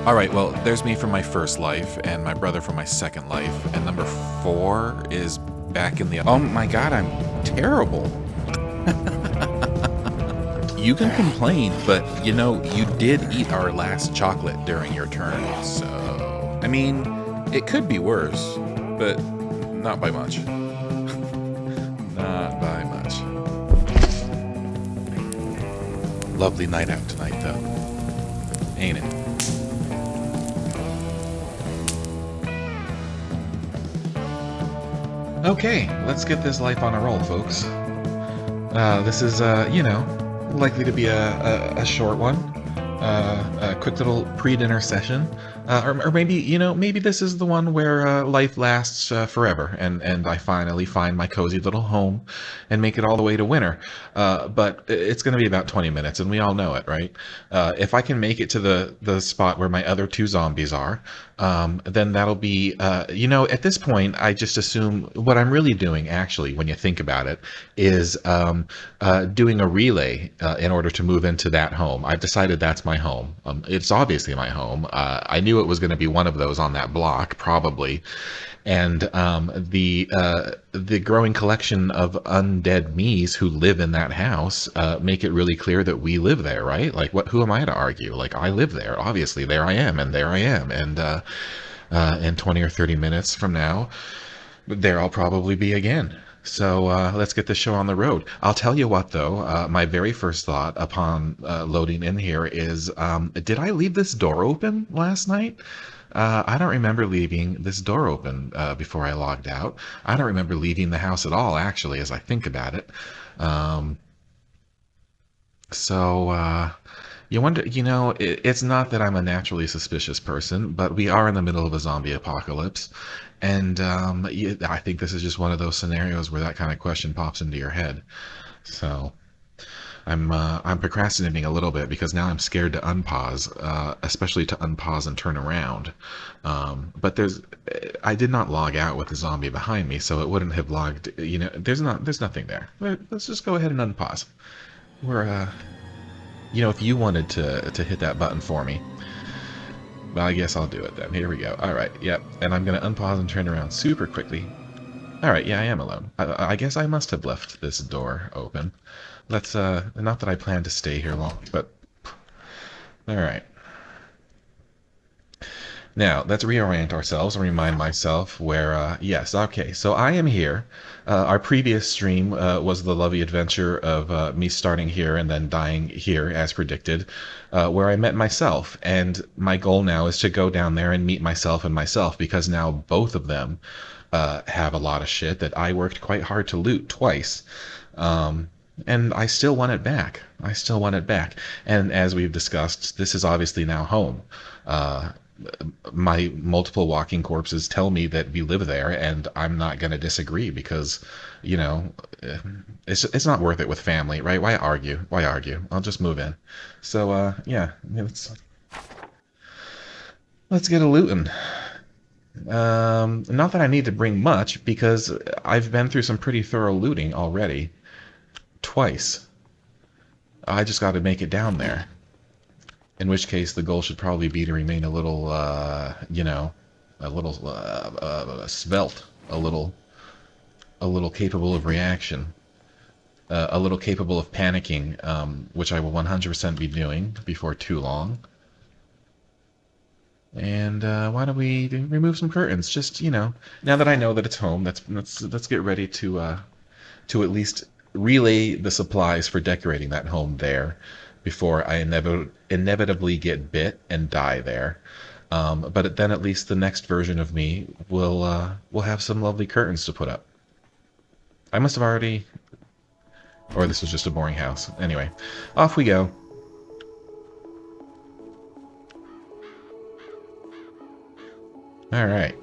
Alright, well, there's me from my first life, and my brother from my second life, and number 4 is back in the... Oh my god, I'm terrible. You can complain, but, you know, you did eat our last chocolate during your turn, so... I mean, it could be worse, but not by much. Not by much. Lovely night out tonight, though. Ain't it? Okay, let's get this life on a roll, folks. This is, you know, likely to be a short one. A quick little pre-dinner session. Or maybe, you know, maybe this is the one where life lasts forever, and I finally find my cozy little home and make it all the way to winter. But it's going to be about 20 minutes, and we all know it, right? If I can make it to the spot where my other 2 zombies are, then that'll be, you know, at this point, I just assume what I'm really doing, actually, when you think about it, is doing a relay in order to move into that home. I've decided that's my home. It's obviously my home. I knew it was going to be one of those on that block, probably. And the growing collection of undead me's who live in that house make it really clear that we live there, right? Like, who am I to argue? Like, I live there. Obviously, there I am, and there I am. And in 20 or 30 minutes from now, there I'll probably be again. So let's get the show on the road. I'll tell you what, though, my very first thought upon loading in here is, did I leave this door open last night? I don't remember leaving this door open before I logged out. I don't remember leaving the house at all, actually, as I think about it. So you wonder, you know, it's not that I'm a naturally suspicious person, but we are in the middle of a zombie apocalypse. And I think this is just one of those scenarios where that kind of question pops into your head. So I'm procrastinating a little bit because now I'm scared to unpause, especially to unpause and turn around. But I did not log out with the zombie behind me, so it wouldn't have logged. You know, there's nothing there. Let's just go ahead and unpause. You know, if you wanted to hit that button for me. Well, I guess I'll do it then. Here we go. All right, yep. And I'm going to unpause and turn around super quickly. All right, yeah, I am alone. I guess I must have left this door open. Let's, not that I plan to stay here long, but... All right. Now, let's reorient ourselves and remind myself where, yes, okay, so I am here. Our previous stream was the lovely adventure of me starting here and then dying here, as predicted, where I met myself. And my goal now is to go down there and meet myself and myself, because now both of them have a lot of shit that I worked quite hard to loot twice. And I still want it back. I still want it back. And as we've discussed, this is obviously now home. My multiple walking corpses tell me that we live there, and I'm not going to disagree because, you know, it's not worth it with family, right? Why argue? Why argue? I'll just move in. So, yeah, let's get a looting. Not that I need to bring much, because I've been through some pretty thorough looting already. Twice. I just got to make it down there. In which case, the goal should probably be to remain a little, you know, a little svelte, a little capable of reaction, a little capable of panicking, which I will 100% be doing before too long. And why don't we remove some curtains? Just, you know, now that I know that it's home, let's get ready to at least relay the supplies for decorating that home there, before I inevitably get bit and die there. But then at least the next version of me will have some lovely curtains to put up. I must have already... Or this was just a boring house. Anyway, off we go. Alright.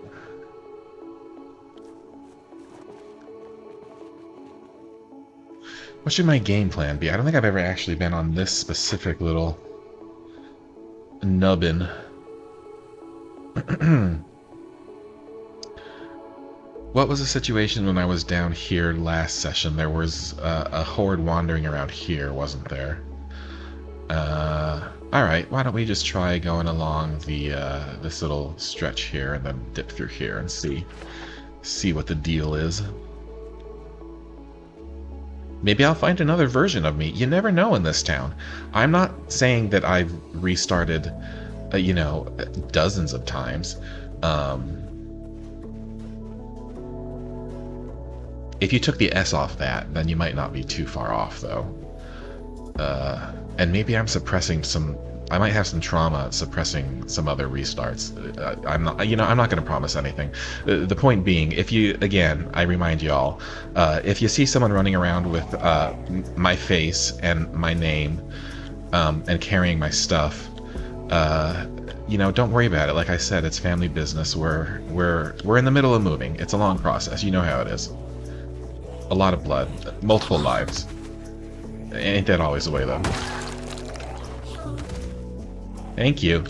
What should my game plan be? I don't think I've ever actually been on this specific little nubbin. What was the situation when I was down here last session? There was a horde wandering around here, wasn't there? Alright, why don't we just try going along the this little stretch here and then dip through here and see what the deal is. Maybe I'll find another version of me. You never know in this town. I'm not saying that I've restarted, you know, dozens of times. If you took the S off that, then you might not be too far off, though. And maybe I'm suppressing some... I might have some trauma suppressing some other restarts. I'm not, you know, I'm not going to promise anything. The point being, if you, again, I remind y'all, if you see someone running around with my face and my name and carrying my stuff, you know, don't worry about it. Like I said, it's family business. We're in the middle of moving. It's a long process. You know how it is. A lot of blood, multiple lives. Ain't that always the way, though? Thank you.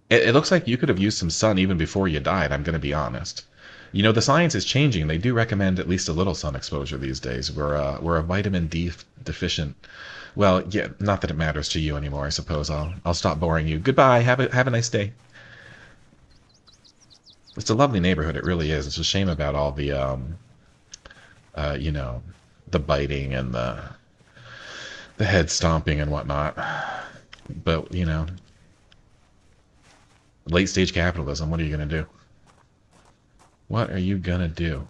It looks like you could have used some sun even before you died, I'm going to be honest. You know, the science is changing. They do recommend at least a little sun exposure these days. We're a vitamin D deficient. Well, yeah, not that it matters to you anymore, I suppose. I'll stop boring you. Goodbye. Have a nice day. It's a lovely neighborhood, it really is. It's a shame about all the, you know, the biting and the head stomping and whatnot. But, you know, late stage capitalism, what are you going to do? What are you going to do?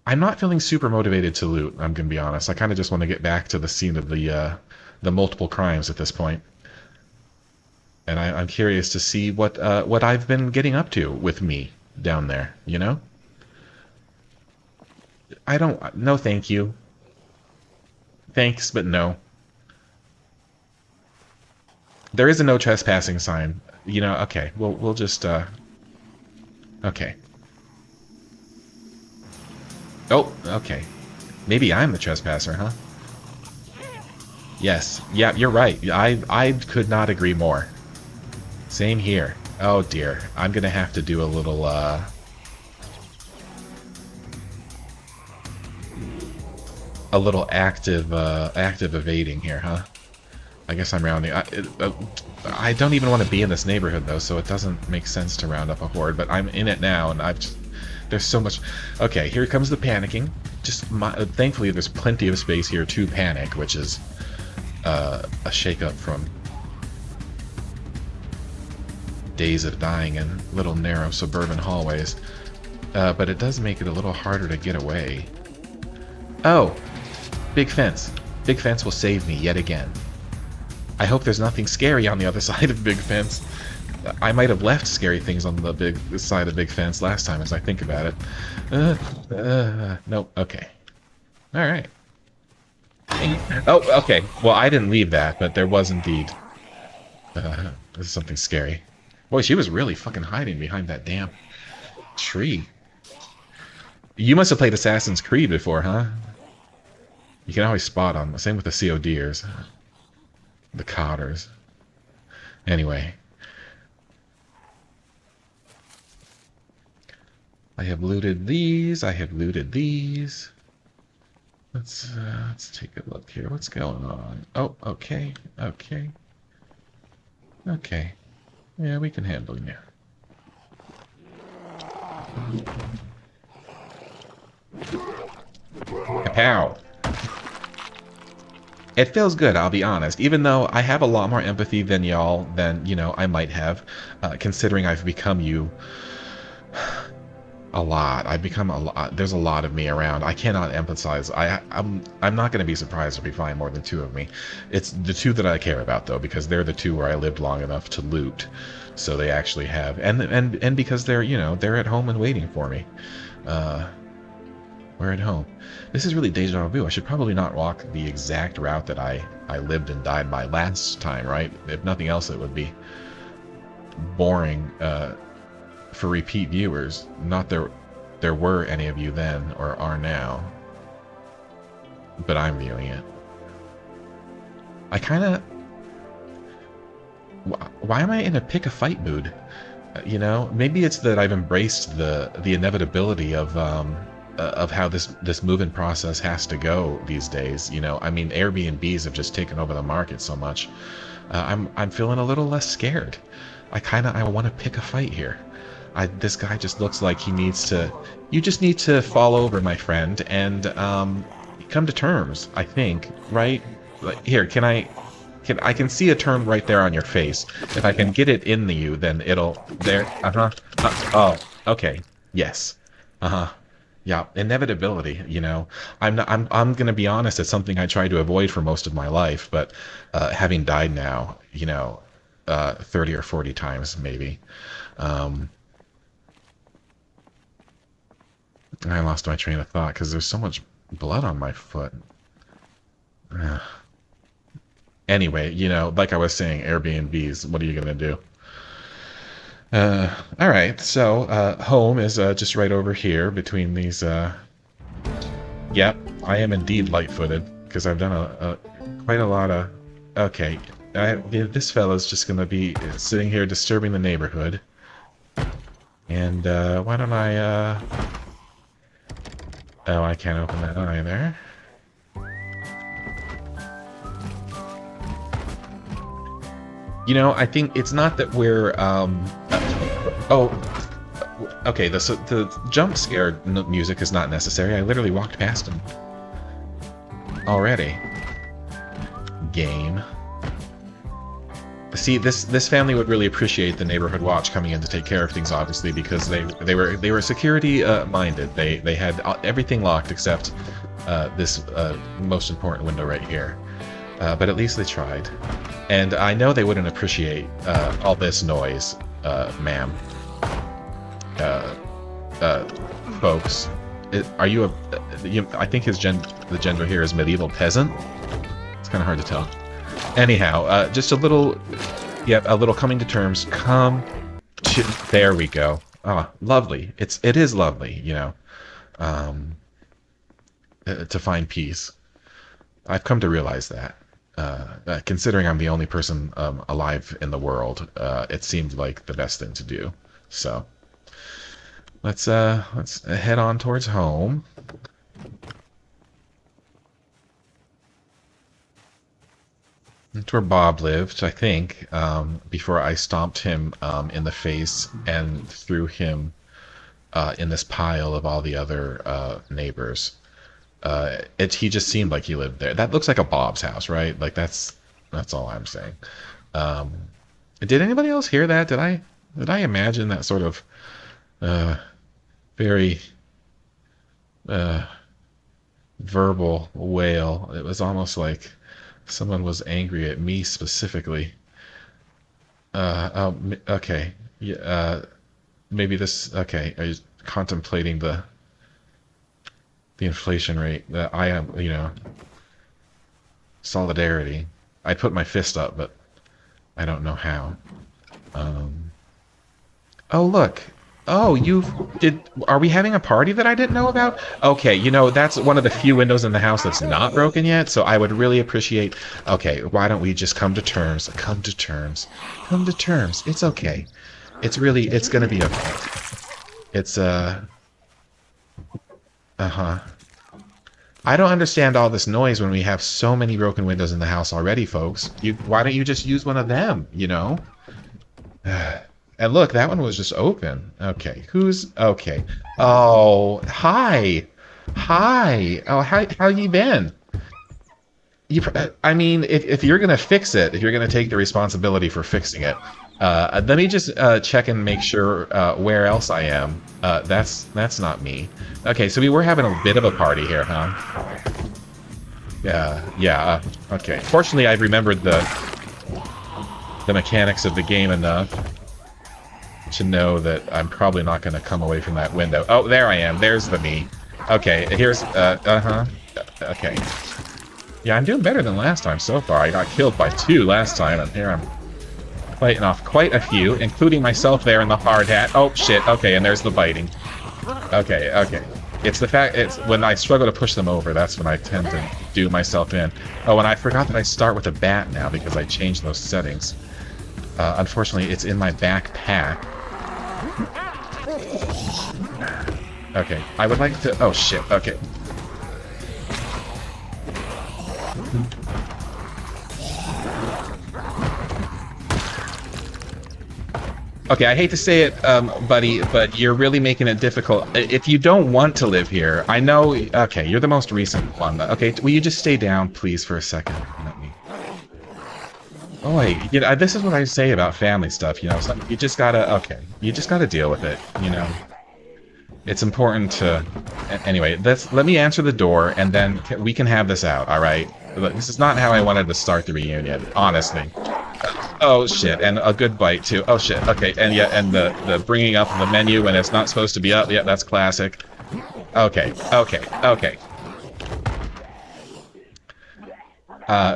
I'm not feeling super motivated to loot, I'm going to be honest. I kind of just want to get back to the scene of the multiple crimes at this point. And I'm curious to see what I've been getting up to with me down there, you know? No thank you. Thanks, but no. There is a no trespassing sign. You know, okay, we'll just, okay. Oh, okay. Maybe I'm the trespasser, huh? Yes, yeah, you're right. I could not agree more. Same here. Oh dear, I'm gonna have to do a little, active evading here, huh? I guess I'm rounding. I don't even want to be in this neighborhood though, so it doesn't make sense to round up a horde. But I'm in it now, and there's so much. Okay, here comes the panicking. Thankfully, there's plenty of space here to panic, which is a shake-up from days of dying in little narrow suburban hallways. But it does make it a little harder to get away. Oh, big fence. Big fence will save me yet again. I hope there's nothing scary on the other side of big fence. I might have left scary things on the big side of big fence last time, as I think about it. Nope. Okay. All right. Oh, okay. Well, I didn't leave that, but there was indeed something scary. Boy, she was really fucking hiding behind that damn tree. You must have played Assassin's Creed before, huh? You can always spot them. Same with the CODers. The cotters. Anyway. I have looted these. I have looted these. Let's take a look here. What's going on? Oh, okay. Okay. Okay. Yeah, we can handle you. Kapow! It feels good, I'll be honest, even though I have a lot more empathy than y'all, than, you know, I might have, considering I've become you a lot. I've become a lot. There's a lot of me around. I cannot empathize. I'm not going to be surprised if we find more than two of me. It's the two that I care about, though, because they're the two where I lived long enough to loot. So they actually have, and because they're, you know, they're at home and waiting for me. We're at home. This is really deja vu. I should probably not walk the exact route that I lived and died by last time, right? If nothing else, it would be boring for repeat viewers. Not there were any of you then or are now, but I'm viewing it. I kind of... Why am I in a pick a fight mood? You know, maybe it's that I've embraced the inevitability of of how this moving process has to go these days. You know, I mean, Airbnbs have just taken over the market so much. I'm feeling a little less scared. I want to pick a fight here. This guy just looks like he needs to. You just need to fall over, my friend, and come to terms. I think, right? Like, here, I can see a term right there on your face. If I can get it in you, then it'll there. Oh, okay. Yes. Yeah, inevitability, you know. I'm gonna be honest, it's something I tried to avoid for most of my life, but having died now, you know, 30 or 40 times maybe. I lost my train of thought because there's so much blood on my foot. Anyway, you know, like I was saying, Airbnbs, what are you gonna do? All right, so home is just right over here between these. Yep, I am indeed light-footed because I've done quite a lot of. Okay, this fellow's just gonna be sitting here disturbing the neighborhood. And why don't I? Oh, I can't open that either. You know, I think it's not that we're, oh, okay, the jump scare music is not necessary. I literally walked past him already. Game. See, this family would really appreciate the neighborhood watch coming in to take care of things, obviously, because they were security minded. They had everything locked except this most important window right here. But at least they tried. And I know they wouldn't appreciate all this noise, ma'am. Folks. Are you a... I think the gender here is medieval peasant? It's kind of hard to tell. Anyhow, just a little... Yeah, a little coming to terms. Come to... There we go. Ah, lovely. It is lovely, you know. To find peace. I've come to realize that. Considering I'm the only person alive in the world, it seemed like the best thing to do. So let's head on towards home. That's where Bob lived, I think, before I stomped him in the face and threw him in this pile of all the other neighbors. He just seemed like he lived there. That looks like a Bob's house, right? Like that's all I'm saying. Did anybody else hear that? Did I imagine that sort of very verbal wail? It was almost like someone was angry at me specifically. Okay. Yeah, maybe this. Okay, I was contemplating the inflation rate that I am, you know, solidarity. I put my fist up, but I don't know how. Oh, look. Oh, are we having a party that I didn't know about? Okay, you know, that's one of the few windows in the house that's not broken yet, so I would really appreciate... Okay, why don't we just come to terms? Come to terms. Come to terms. It's okay. It's gonna be okay. It's, I don't understand all this noise when we have so many broken windows in the house already, folks. Why don't you just use one of them, you know? And look, that one was just open. Okay, okay. Oh, hi. Hi. Oh, how you been? I mean, if you're gonna fix it, if you're gonna take the responsibility for fixing it, let me just check and make sure where else I am. That's not me. Okay, so we were having a bit of a party here, huh? Yeah. Okay. Fortunately, I remembered the mechanics of the game enough to know that I'm probably not going to come away from that window. Oh, there I am. There's the me. Okay, here's okay. Yeah, I'm doing better than last time so far. I got killed by 2 last time, and here I'm fighting off quite a few, including myself there in the hard hat. Oh, shit. Okay, and there's the biting. Okay. It's the fact, it's when I struggle to push them over, that's when I tend to do myself in. Oh, and I forgot that I start with a bat now because I changed those settings. Unfortunately, it's in my backpack. Okay. I would like to... Oh, shit. Okay. Okay, I hate to say it, buddy, but you're really making it difficult. If you don't want to live here, I know... Okay, you're the most recent one. Okay, will you just stay down, please, for a second? Let me... Oh, wait, you know, this is what I say about family stuff, you know? So you just gotta... Okay, you just gotta deal with it, you know? It's important to... Anyway, let me answer the door, and then we can have this out, alright? This is not how I wanted to start the reunion, honestly. Oh shit, and a good bite too. Oh shit, okay, and yeah, and the bringing up the menu when it's not supposed to be up, yeah, that's classic. Okay, okay, okay.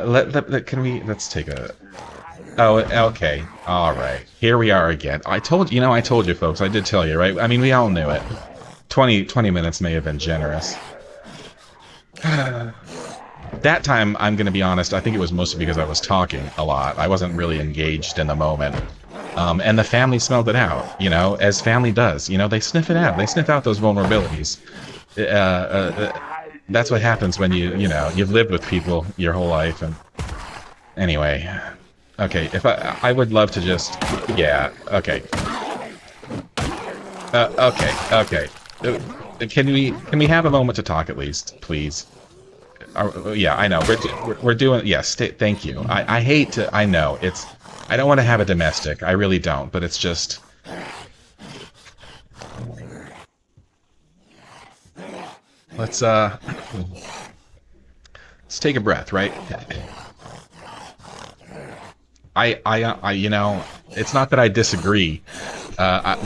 Let's take a... Oh, okay, alright. Here we are again. I told you folks, I did tell you, right? I mean, we all knew it. 20 minutes may have been generous. That time, I'm going to be honest, I think it was mostly because I was talking a lot. I wasn't really engaged in the moment. And the family smelled it out, you know, as family does. You know, they sniff it out. They sniff out those vulnerabilities. That's what happens when you've lived with people your whole life. And anyway, okay, if I would love to just, yeah, okay. Okay. Can we have a moment to talk at least, please? Yeah, I know. We're doing... Yes, thank you. I hate to... I know. I don't want to have a domestic. I really don't. But it's just... Let's take a breath, right? You know, it's not that I disagree.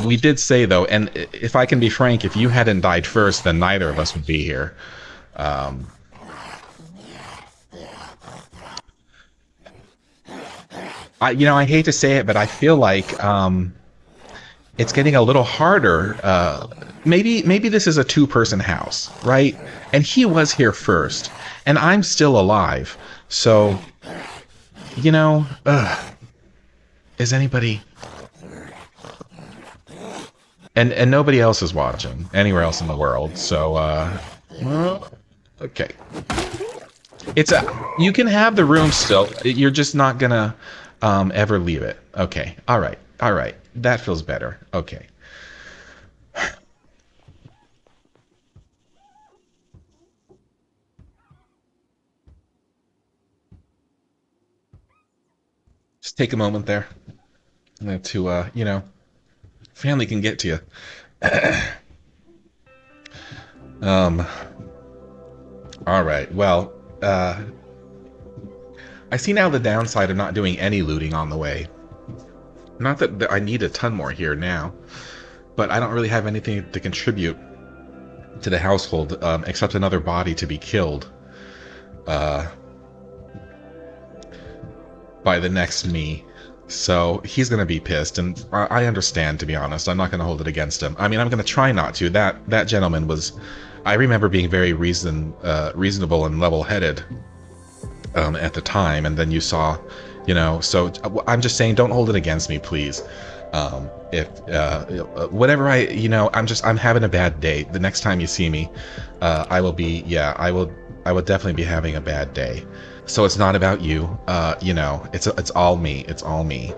We did say, though, and if I can be frank, if you hadn't died first, then neither of us would be here. I hate to say it, but I feel like it's getting a little harder. Maybe this is a two-person house, right? And he was here first, and I'm still alive. So, you know, is anybody... And nobody else is watching anywhere else in the world. So, well, okay. You can have the room still. You're just not gonna ever leave it. Okay. All right. That feels better. Okay. Just take a moment there to, family can get to you. All right. Well, I see now the downside of not doing any looting on the way. Not that I need a ton more here now, but I don't really have anything to contribute to the household except another body to be killed by the next me. So he's going to be pissed, and I understand, to be honest. I'm not going to hold it against him. I mean, I'm going to try not to. That gentleman was... I remember being very reasonable and level-headed at the time, and then you saw, so I'm just saying, don't hold it against me, please. Whatever I'm having a bad day. The next time you see me, I will definitely be having a bad day. So it's not about you, it's all me. It's all me.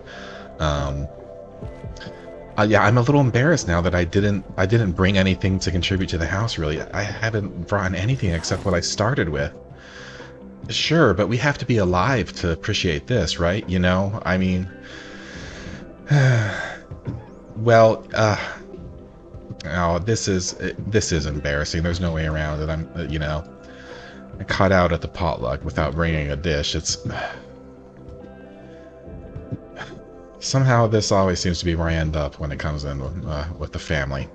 Yeah, I'm a little embarrassed now that I didn't bring anything to contribute to the house, really. I haven't brought anything except what I started with. Sure, but we have to be alive to appreciate this, right? I mean... well, oh, this is embarrassing. There's no way around it. I caught out at the potluck without bringing a dish. It's... Somehow this always seems to be where I end up when it comes in with the family.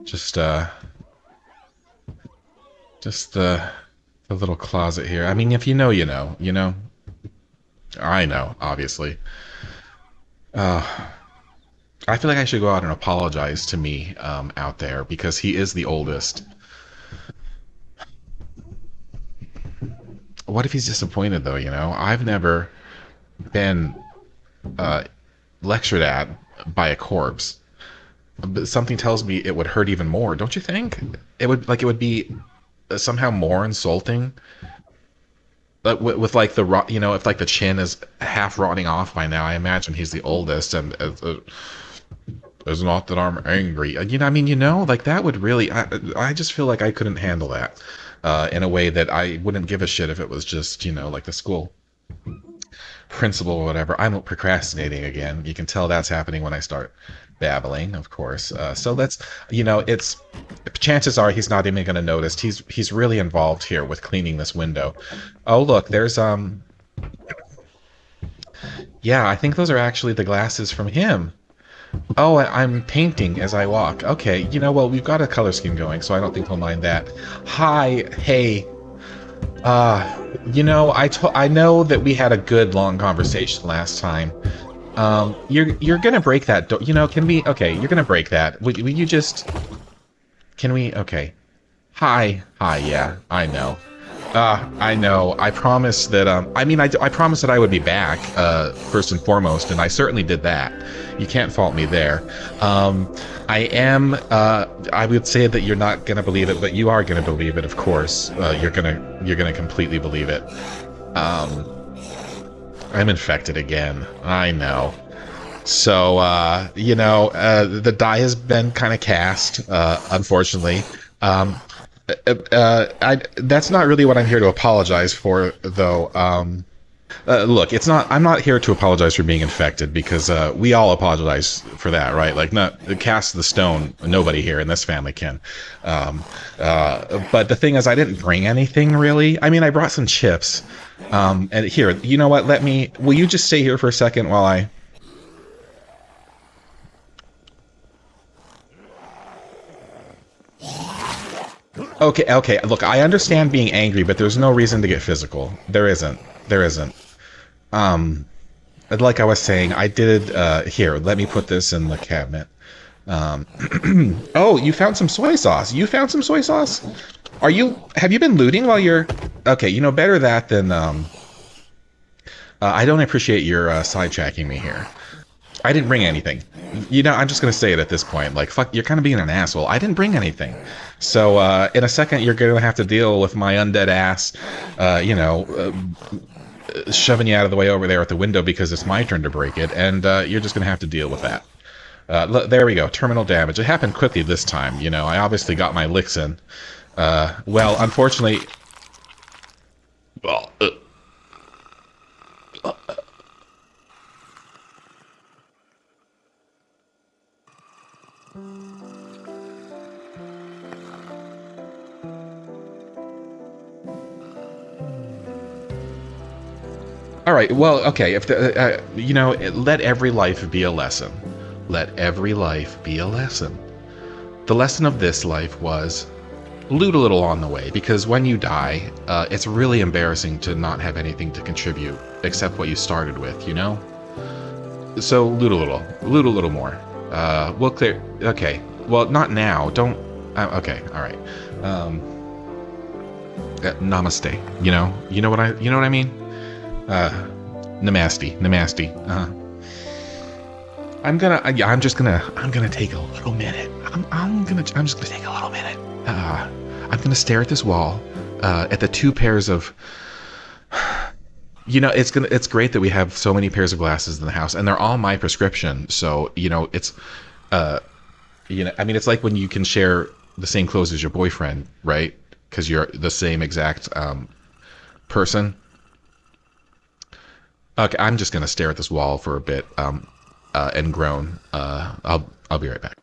Just the little closet here. I mean, if you know, you know. I know, obviously. I feel like I should go out and apologize to me out there, because he is the oldest. What if he's disappointed, though, I've never been lectured at by a corpse. but something tells me it would hurt even more. Don't you think? It would be somehow more insulting. But with like the rot, if like the chin is half rotting off by now, I imagine he's the oldest, and it's not that I'm angry. I mean, like that would really. I just feel like I couldn't handle that in a way that I wouldn't give a shit if it was just like the school principal or whatever. I'm procrastinating again. You can tell that's happening when I start babbling, of course. So let's, it's chances are he's not even going to notice. He's really involved here with cleaning this window. Oh, look, there's yeah, I think those are actually the glasses from him. Oh, I'm painting as I walk. Okay, well, we've got a color scheme going, so I don't think he'll mind that. Hi, hey. I know that we had a good long conversation last time. You're gonna break that door. Can we? Okay, you're gonna break that. Will you just? Can we? Okay. Hi, yeah, I know. I know. I promised that. I promised that I would be back. First and foremost, and I certainly did that. You can't fault me there. I am. I would say that you're not gonna believe it, but you are gonna believe it. Of course, you're gonna completely believe it. I'm infected again. I know. So, the die has been kind of cast, unfortunately. That's not really what I'm here to apologize for, though. Look, it's not. I'm not here to apologize for being infected because we all apologize for that, right? Like, not cast the stone. Nobody here in this family can. But the thing is, I didn't bring anything really. I mean, I brought some chips. And here, you know what? Will you just stay here for a second while I? Okay. Look, I understand being angry, but there's no reason to get physical. There isn't. Like I was saying, I did. Here, let me put this in the cabinet. Oh, you found some soy sauce. Have you been looting while you're? Okay, better that than. I don't appreciate your sidetracking me here. I didn't bring anything. I'm just gonna say it at this point. Like, fuck, you're kind of being an asshole. I didn't bring anything. So, in a second, you're gonna have to deal with my undead ass, shoving you out of the way over there at the window because it's my turn to break it, and you're just gonna have to deal with that. There we go. Terminal damage. It happened quickly this time. I obviously got my licks in. Well, unfortunately... Well, all right, well, okay, if let every life be a lesson. Let every life be a lesson. The lesson of this life was loot a little on the way, because when you die, it's really embarrassing to not have anything to contribute except what you started with, So loot a little more. We'll clear. Okay, well, not now. Don't. Okay, all right. Namaste. You know what I mean. Namaste. I'm gonna take a little minute. I'm just gonna take a little minute. I'm gonna stare at this wall, at the two pairs of. It's great that we have so many pairs of glasses in the house, and they're all my prescription. So it's, it's like when you can share the same clothes as your boyfriend, right? Because you're the same exact person. Okay, I'm just gonna stare at this wall for a bit, and groan. I'll be right back.